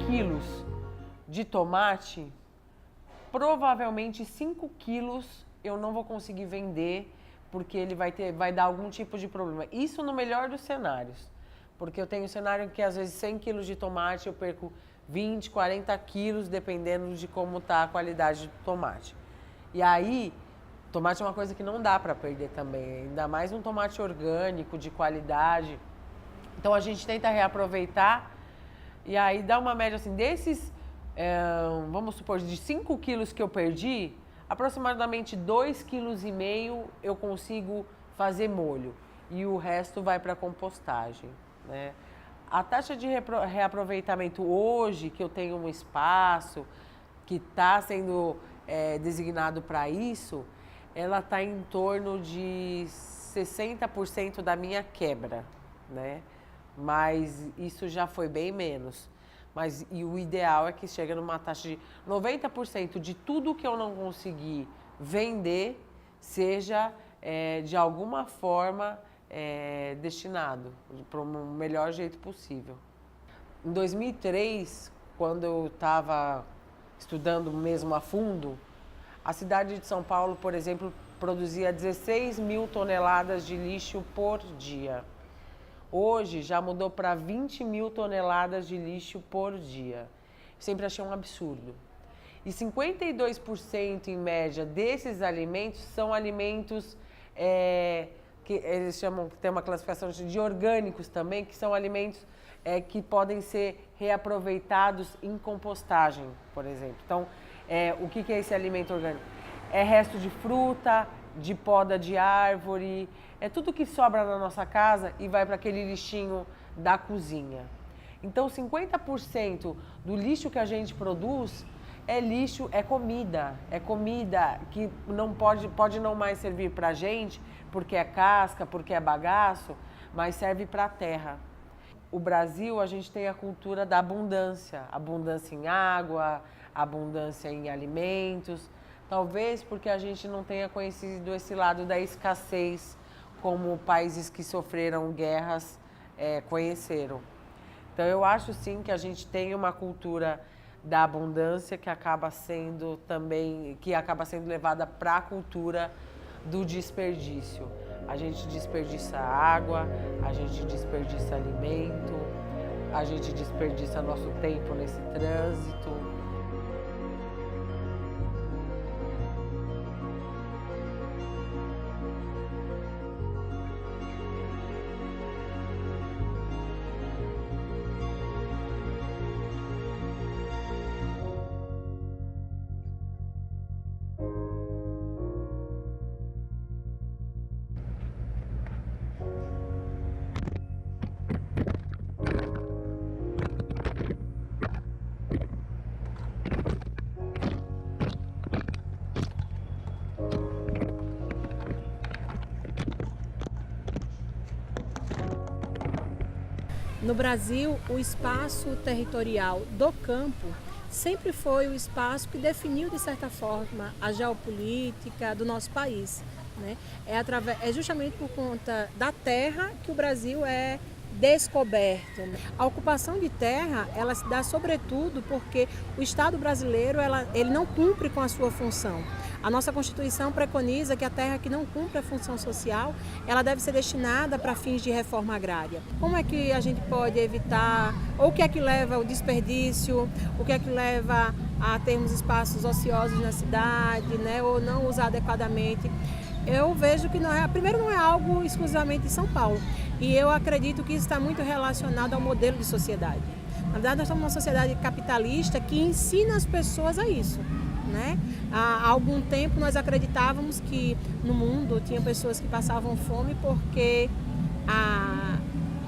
Quilos de tomate, provavelmente 5 quilos eu não vou conseguir vender, porque ele vai dar algum tipo de problema. Isso no melhor dos cenários, porque eu tenho um cenário que às vezes 100 quilos de tomate eu perco 20, 40 quilos, dependendo de como está a qualidade do tomate. E aí, tomate é uma coisa que não dá para perder também, ainda mais um tomate orgânico, de qualidade. Então a gente tenta reaproveitar. E aí dá uma média assim, desses, vamos supor, de 5 quilos que eu perdi, aproximadamente 2,5 quilos eu consigo fazer molho. E o resto vai para compostagem, né? A taxa de reaproveitamento hoje, que eu tenho um espaço que está sendo designado para isso, ela está em torno de 60% da minha quebra, né? Mas isso já foi bem menos. E o ideal é que chegue numa taxa de 90% de tudo que eu não conseguir vender seja de alguma forma destinado para o melhor jeito possível. Em 2003, quando eu estava estudando mesmo a fundo, a cidade de São Paulo, por exemplo, produzia 16 mil toneladas de lixo por dia. Hoje já mudou para 20 mil toneladas de lixo por dia. Sempre achei um absurdo. E 52% em média desses alimentos são alimentos que eles chamam, tem uma classificação de orgânicos também, que são alimentos que podem ser reaproveitados em compostagem, por exemplo. Então, o que é esse alimento orgânico? É resto de fruta, de poda de árvore, é tudo que sobra na nossa casa e vai para aquele lixinho da cozinha. Então, 50% do lixo que a gente produz é lixo, é comida que não pode não mais servir para a gente, porque é casca, porque é bagaço, mas serve para a terra. O Brasil, a gente tem a cultura da abundância em água, abundância em alimentos. Talvez porque a gente não tenha conhecido esse lado da escassez, como países que sofreram guerras conheceram. Então eu acho sim que a gente tem uma cultura da abundância que acaba sendo levada para a cultura do desperdício. A gente desperdiça água, a gente desperdiça alimento, a gente desperdiça nosso tempo nesse trânsito. No Brasil, o espaço territorial do campo sempre foi o espaço que definiu, de certa forma, a geopolítica do nosso país, né? É justamente por conta da terra que o Brasil é descoberto. A ocupação de terra, ela se dá sobretudo porque o Estado brasileiro ele não cumpre com a sua função. A nossa Constituição preconiza que a terra que não cumpre a função social, ela deve ser destinada para fins de reforma agrária. Como é que a gente pode evitar, ou o que é que leva ao desperdício, o que é que leva a termos espaços ociosos na cidade, né, ou não usar adequadamente? Eu vejo que primeiro não é algo exclusivamente de São Paulo, e eu acredito que isso está muito relacionado ao modelo de sociedade. Na verdade, nós somos uma sociedade capitalista que ensina as pessoas a isso, né? Há algum tempo nós acreditávamos que no mundo tinha pessoas que passavam fome porque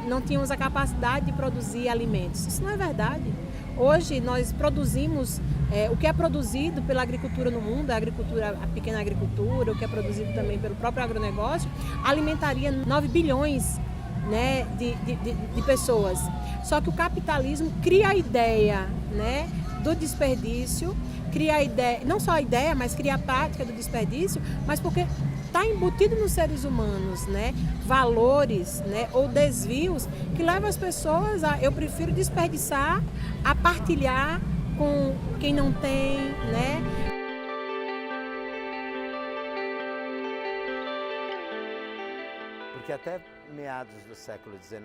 não tínhamos a capacidade de produzir alimentos. Isso não é verdade. Hoje nós produzimos o que é produzido pela agricultura no mundo, a pequena agricultura, o que é produzido também pelo próprio agronegócio, alimentaria 9 bilhões, né, de pessoas. Só que o capitalismo cria a ideia, né, do desperdício, cria a ideia, não só a ideia, mas cria a prática do desperdício, mas porque está embutido nos seres humanos, né, valores, né, ou desvios que levam as pessoas eu prefiro desperdiçar, a partilhar com quem não tem, né? Porque até meados do século XIX,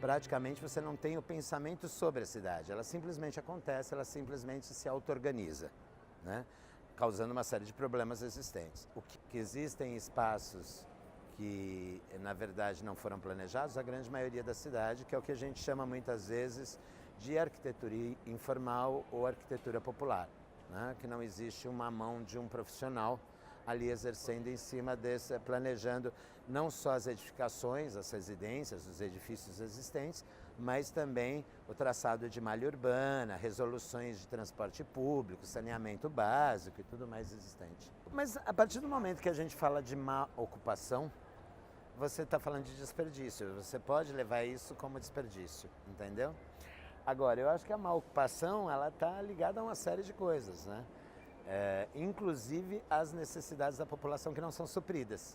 praticamente você não tem o pensamento sobre a cidade. Ela simplesmente acontece, ela simplesmente se auto-organiza, né? Causando uma série de problemas existentes. O que existem espaços que, na verdade, não foram planejados, a grande maioria da cidade, que é o que a gente chama muitas vezes de arquitetura informal ou arquitetura popular, né? Que não existe uma mão de um profissional ali exercendo em cima desse, planejando não só as edificações, as residências, os edifícios existentes, mas também o traçado de malha urbana, resoluções de transporte público, saneamento básico e tudo mais existente. Mas a partir do momento que a gente fala de má ocupação, você está falando de desperdício, você pode levar isso como desperdício, entendeu? Agora, eu acho que a má ocupação, ela está ligada a uma série de coisas, né? Inclusive as necessidades da população que não são supridas,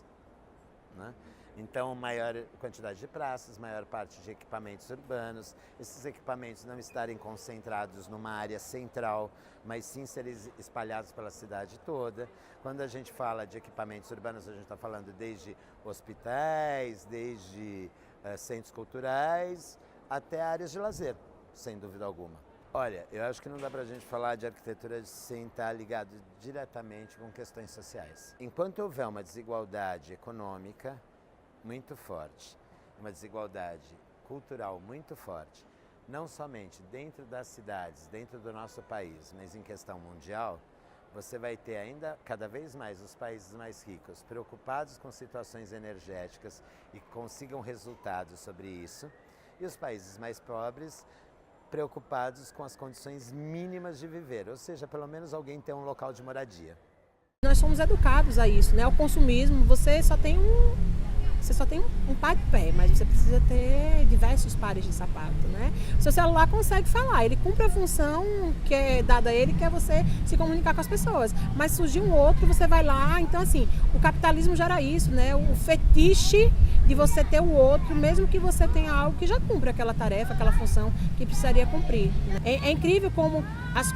né? Então, maior quantidade de praças, maior parte de equipamentos urbanos, esses equipamentos não estarem concentrados numa área central, mas sim serem espalhados pela cidade toda. Quando a gente fala de equipamentos urbanos, a gente está falando desde hospitais, desde centros culturais, até áreas de lazer, sem dúvida alguma. Olha, eu acho que não dá pra gente falar de arquitetura sem estar ligado diretamente com questões sociais. Enquanto houver uma desigualdade econômica muito forte, uma desigualdade cultural muito forte, não somente dentro das cidades, dentro do nosso país, mas em questão mundial, você vai ter ainda cada vez mais os países mais ricos preocupados com situações energéticas e que consigam resultados sobre isso, e os países mais pobres preocupados com as condições mínimas de viver, ou seja, pelo menos alguém ter um local de moradia. Nós somos educados a isso, né? O consumismo, você só tem um par de pé, mas você precisa ter diversos pares de sapato, né? O seu celular consegue falar, ele cumpre a função que é dada a ele, que é você se comunicar com as pessoas. Mas surgiu um outro, você vai lá, então assim, o capitalismo gera isso, né? O fetiche de você ter o outro, mesmo que você tenha algo que já cumpre aquela tarefa, aquela função que precisaria cumprir. É incrível como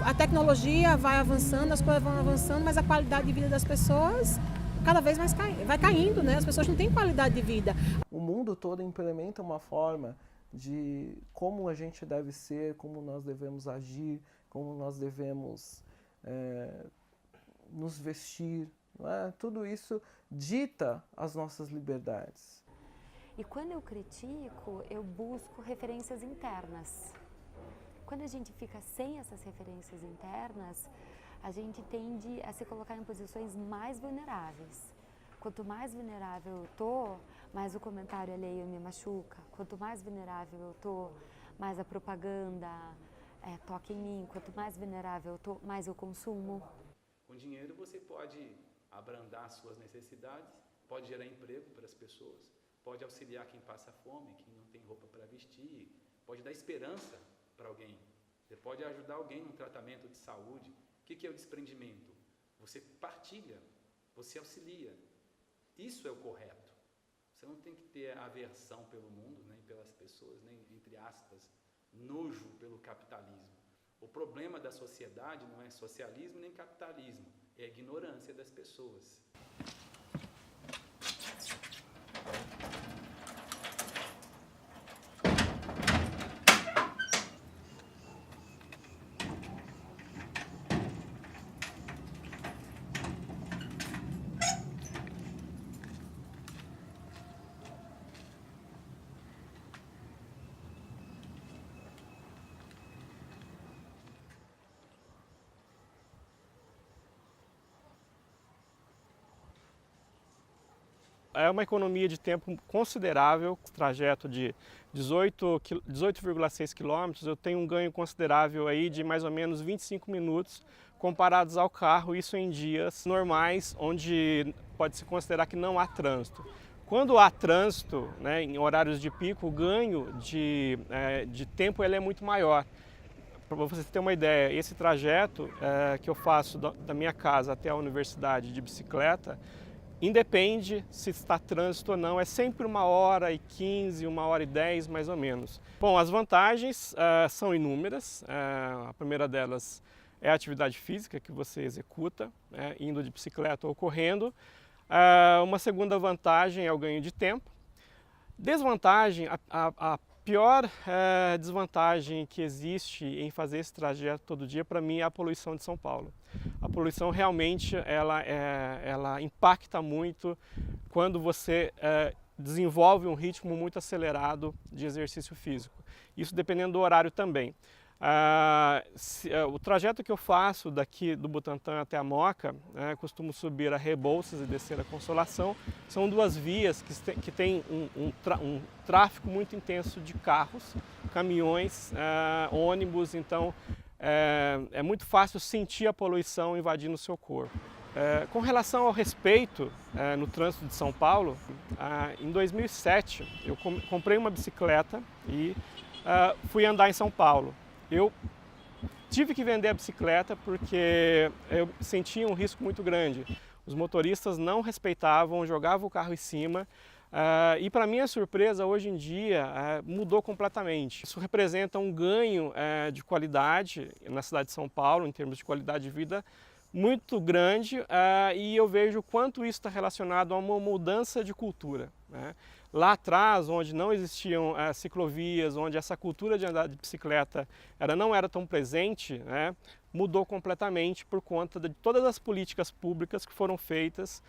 a tecnologia vai avançando, as coisas vão avançando, mas a qualidade de vida das pessoas cada vez mais vai caindo, né? As pessoas não têm qualidade de vida. O mundo todo implementa uma forma de como a gente deve ser, como nós devemos agir, como nós devemos nos vestir, não é? Tudo isso dita as nossas liberdades. E quando eu critico, eu busco referências internas. Quando a gente fica sem essas referências internas, a gente tende a se colocar em posições mais vulneráveis. Quanto mais vulnerável eu tô, mais o comentário alheio me machuca. Quanto mais vulnerável eu tô, mais a propaganda toca em mim. Quanto mais vulnerável eu tô, mais eu consumo. Com dinheiro você pode abrandar suas necessidades, pode gerar emprego para as pessoas, pode auxiliar quem passa fome, quem não tem roupa para vestir, pode dar esperança para alguém. Você pode ajudar alguém num tratamento de saúde. O que é o desprendimento? Você partilha, você auxilia. Isso é o correto. Você não tem que ter aversão pelo mundo, nem pelas pessoas, nem, entre aspas, nojo pelo capitalismo. O problema da sociedade não é socialismo nem capitalismo, é a ignorância das pessoas. É uma economia de tempo considerável, trajeto de 18,6 quilômetros, eu tenho um ganho considerável aí de mais ou menos 25 minutos comparados ao carro, isso em dias normais, onde pode-se considerar que não há trânsito. Quando há trânsito, né, em horários de pico, o ganho de tempo ele é muito maior. Para você ter uma ideia, esse trajeto que eu faço da minha casa até a universidade de bicicleta, independe se está trânsito ou não, é sempre 1h15, 1h10 mais ou menos. Bom, as vantagens são inúmeras. A primeira delas é a atividade física que você executa, indo de bicicleta ou correndo. Uma segunda vantagem é o ganho de tempo. Desvantagem, a pior desvantagem que existe em fazer esse trajeto todo dia, para mim, é a poluição de São Paulo. A poluição realmente ela impacta muito quando você desenvolve um ritmo muito acelerado de exercício físico. Isso dependendo do horário também. O trajeto que eu faço daqui do Butantã até a Moca, costumo subir a Rebouças e descer a Consolação, são duas vias que têm um tráfego muito intenso de carros, caminhões, ônibus, então é muito fácil sentir a poluição invadindo o seu corpo. Com relação ao respeito no trânsito de São Paulo, em 2007 eu comprei uma bicicleta e fui andar em São Paulo. Eu tive que vender a bicicleta porque eu sentia um risco muito grande. Os motoristas não respeitavam, jogavam o carro em cima e, para minha surpresa, hoje em dia mudou completamente. Isso representa um ganho de qualidade na cidade de São Paulo, em termos de qualidade de vida, muito grande e eu vejo o quanto isso está relacionado a uma mudança de cultura, né? Lá atrás, onde não existiam ciclovias, onde essa cultura de andar de bicicleta não era tão presente, né, mudou completamente por conta de todas as políticas públicas que foram feitas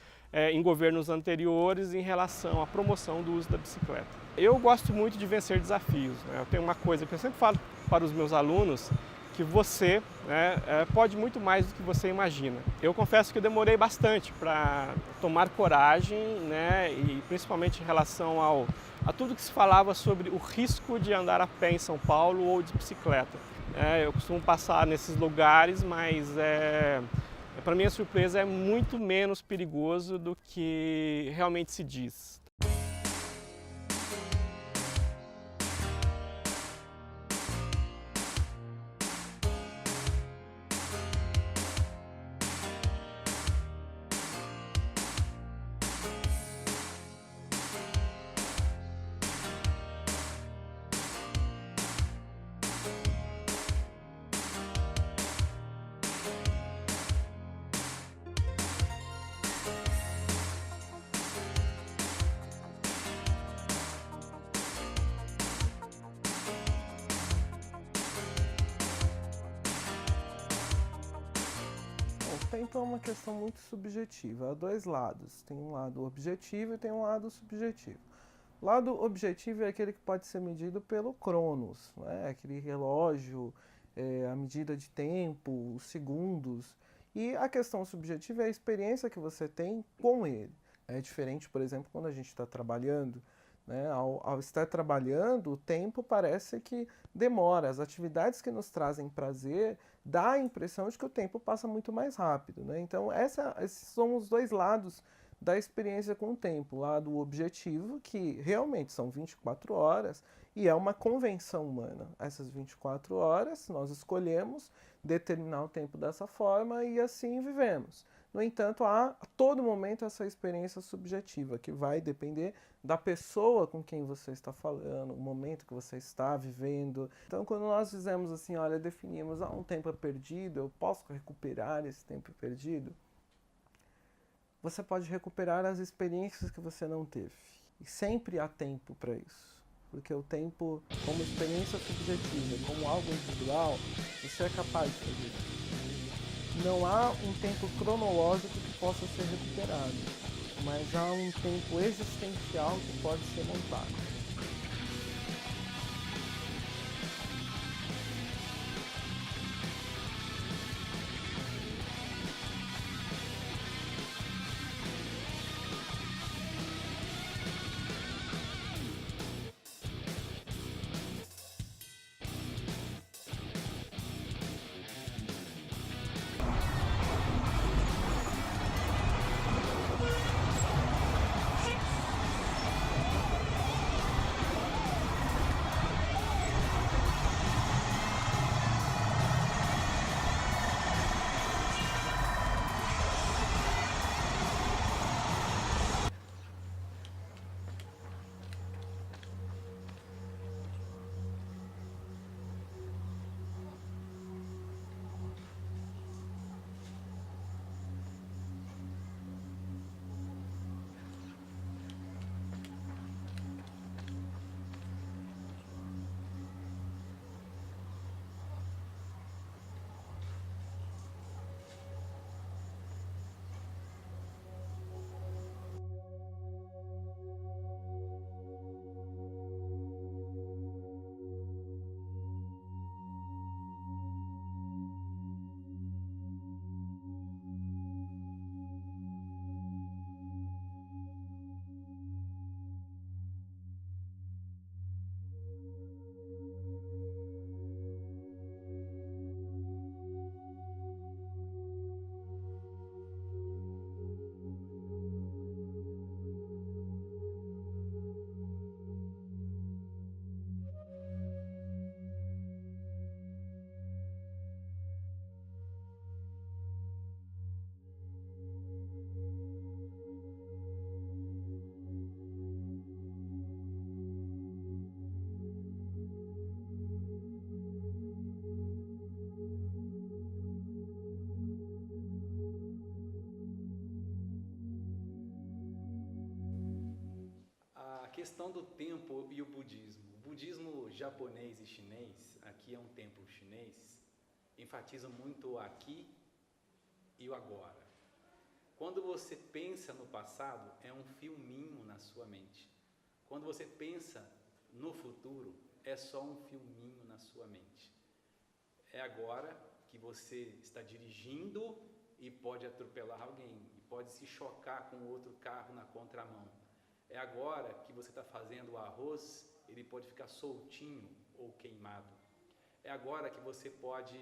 em governos anteriores em relação à promoção do uso da bicicleta. Eu gosto muito de vencer desafios, né? Eu tenho uma coisa que eu sempre falo para os meus alunos, que você pode muito mais do que você imagina. Eu confesso que eu demorei bastante para tomar coragem, né, e principalmente em relação a tudo que se falava sobre o risco de andar a pé em São Paulo ou de bicicleta. Eu costumo passar nesses lugares, mas para minha surpresa é muito menos perigoso do que realmente se diz. O tempo é uma questão muito subjetiva, há dois lados, tem um lado objetivo e tem um lado subjetivo. O lado objetivo é aquele que pode ser medido pelo Cronos, né? Aquele relógio, a medida de tempo, os segundos, e a questão subjetiva é a experiência que você tem com ele. É diferente, por exemplo, quando a gente está trabalhando, né? Ao estar trabalhando, o tempo parece que demora. As atividades que nos trazem prazer dá a impressão de que o tempo passa muito mais rápido, né? Então, esses são os dois lados da experiência com o tempo, lá do objetivo, que realmente são 24 horas, e é uma convenção humana. Essas 24 horas, nós escolhemos determinar o tempo dessa forma e assim vivemos. No entanto, há a todo momento essa experiência subjetiva, que vai depender da pessoa com quem você está falando, o momento que você está vivendo. Então, quando nós dizemos assim, olha, definimos, um tempo é perdido, eu posso recuperar esse tempo perdido, você pode recuperar as experiências que você não teve. E sempre há tempo para isso. Porque o tempo, como experiência subjetiva, como algo individual, você é capaz de fazer isso. Não há um tempo cronológico que possa ser recuperado, mas há um tempo existencial que pode ser montado. A questão do tempo e o budismo. O budismo japonês e chinês, aqui é um templo chinês, enfatiza muito o aqui e o agora. Quando você pensa no passado, é um filminho na sua mente. Quando você pensa no futuro, é só um filminho na sua mente. É agora que você está dirigindo e pode atropelar alguém, e pode se chocar com outro carro na contramão. É agora que você está fazendo o arroz, ele pode ficar soltinho ou queimado. É agora que você pode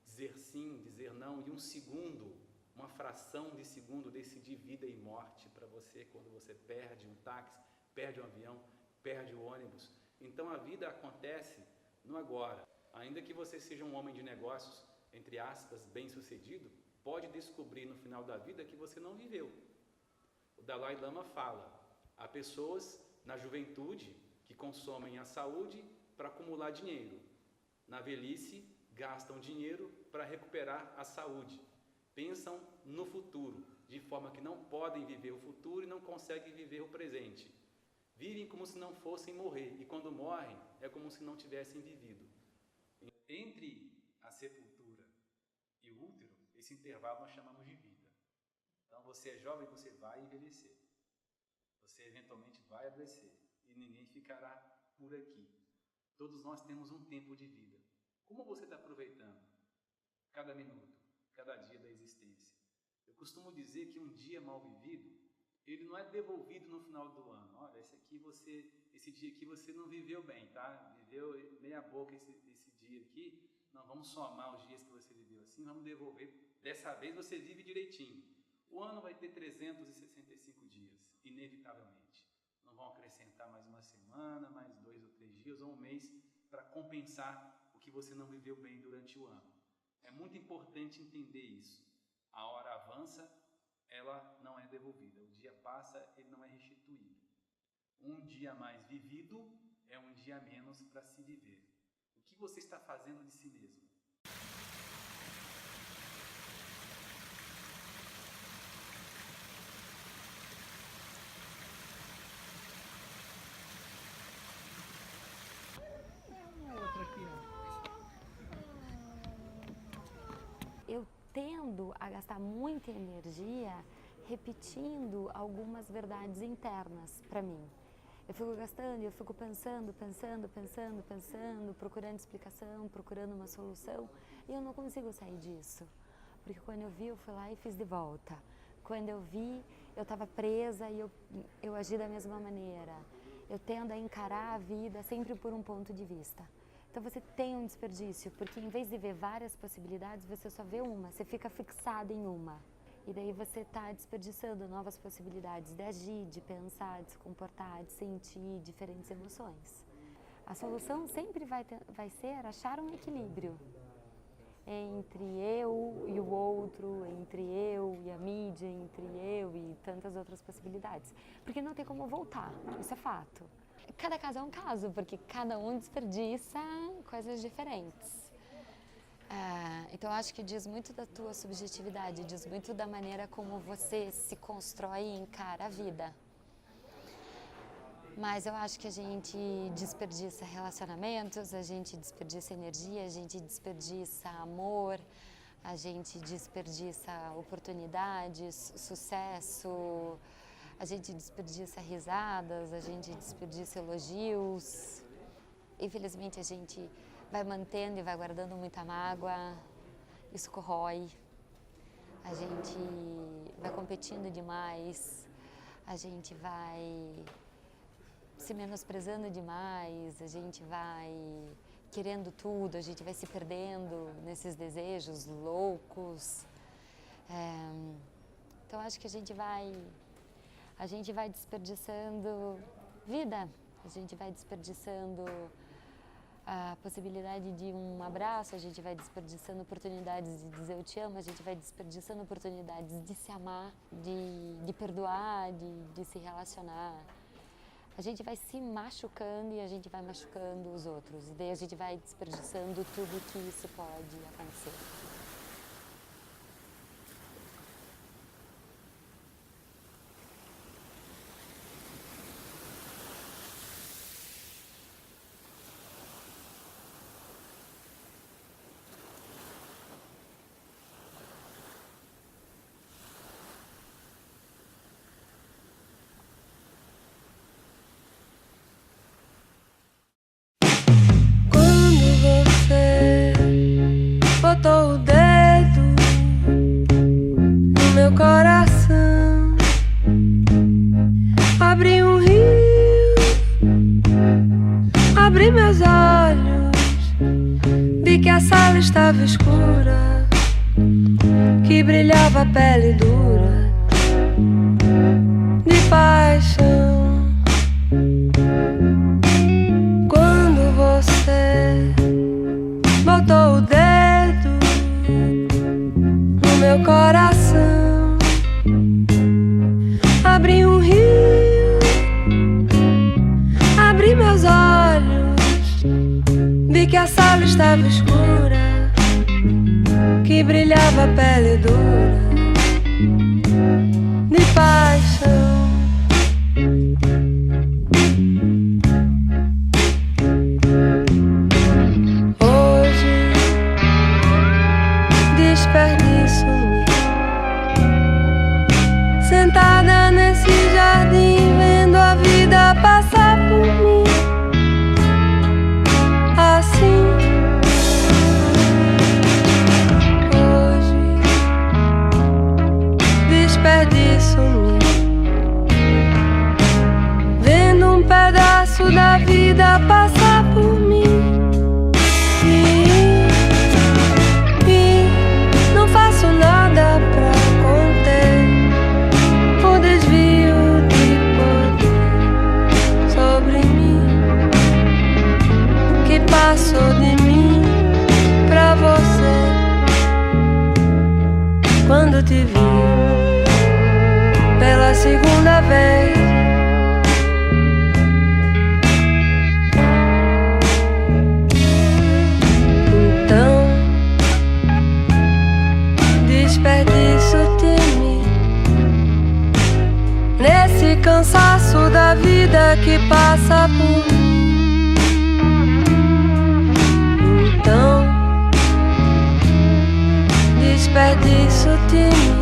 dizer sim, dizer não, e um segundo, uma fração de segundo decidir vida e morte para você quando você perde um táxi, perde um avião, perde o ônibus. Então a vida acontece no agora. Ainda que você seja um homem de negócios, entre aspas, bem-sucedido, pode descobrir no final da vida que você não viveu. O Dalai Lama fala: há pessoas na juventude que consomem a saúde para acumular dinheiro. Na velhice, gastam dinheiro para recuperar a saúde. Pensam no futuro, de forma que não podem viver o futuro e não conseguem viver o presente. Vivem como se não fossem morrer, e quando morrem, é como se não tivessem vivido. Entre a sepultura e o útero, esse intervalo nós chamamos de vida. Então você é jovem, você vai envelhecer. Você eventualmente vai adoecer e ninguém ficará por aqui. Todos nós temos um tempo de vida. Como você está aproveitando cada minuto, cada dia da existência? Eu costumo dizer que um dia mal vivido, ele não é devolvido no final do ano. Olha, esse dia aqui você não viveu bem, tá? Viveu meia boca esse dia aqui. Não, vamos somar os dias que você viveu assim, vamos devolver. Dessa vez você vive direitinho. O ano vai ter 365 dias, inevitavelmente. Não vão acrescentar mais uma semana, mais 2 ou 3 dias ou um mês para compensar o que você não viveu bem durante o ano. É muito importante entender isso. A hora avança, ela não é devolvida. O dia passa, ele não é restituído. Um dia mais vivido é um dia a menos para se viver. O que você está fazendo de si mesmo? Eu tendo a gastar muita energia repetindo algumas verdades internas para mim. Eu fico gastando, eu fico pensando, procurando explicação, procurando uma solução, e eu não consigo sair disso. Porque quando eu vi, eu fui lá e fiz de volta. Quando eu vi, eu estava presa e eu agi da mesma maneira. Eu tendo a encarar a vida sempre por um ponto de vista. Então você tem um desperdício, porque em vez de ver várias possibilidades, você só vê uma, você fica fixado em uma. E daí você está desperdiçando novas possibilidades de agir, de pensar, de se comportar, de sentir diferentes emoções. A solução sempre vai ser achar um equilíbrio entre eu e o outro, entre eu e a mídia, entre eu e tantas outras possibilidades. Porque não tem como voltar, isso é fato. Cada caso é um caso, porque cada um desperdiça coisas diferentes. Então eu acho que diz muito da tua subjetividade, diz muito da maneira como você se constrói e encara a vida. Mas eu acho que a gente desperdiça relacionamentos, a gente desperdiça energia, a gente desperdiça amor, a gente desperdiça oportunidades, sucesso, a gente desperdiça risadas, a gente desperdiça elogios. Infelizmente a gente vai mantendo e vai guardando muita mágoa, isso corrói. A gente vai competindo demais, a gente vai se menosprezando demais, a gente vai querendo tudo, a gente vai se perdendo nesses desejos loucos. Então acho que a gente vai desperdiçando vida, a gente vai desperdiçando a possibilidade de um abraço, a gente vai desperdiçando oportunidades de dizer eu te amo, a gente vai desperdiçando oportunidades de se amar, de perdoar, de se relacionar. A gente vai se machucando e a gente vai machucando os outros. E daí a gente vai desperdiçando tudo que isso pode acontecer. Botou o dedo no meu coração, abri um rio, abri meus olhos, vi que a sala estava escura, que brilhava a pele dura de paixão. Quando você botou o dedo meu coração, abri um rio, abri meus olhos, vi que a sala estava escura, que brilhava a pele dura de paixão. Hoje desperdiço-me sentada nesse jardim, vendo a vida passar por mim assim. Hoje desperdiço-me passa por mim. Então, desperdício de mim.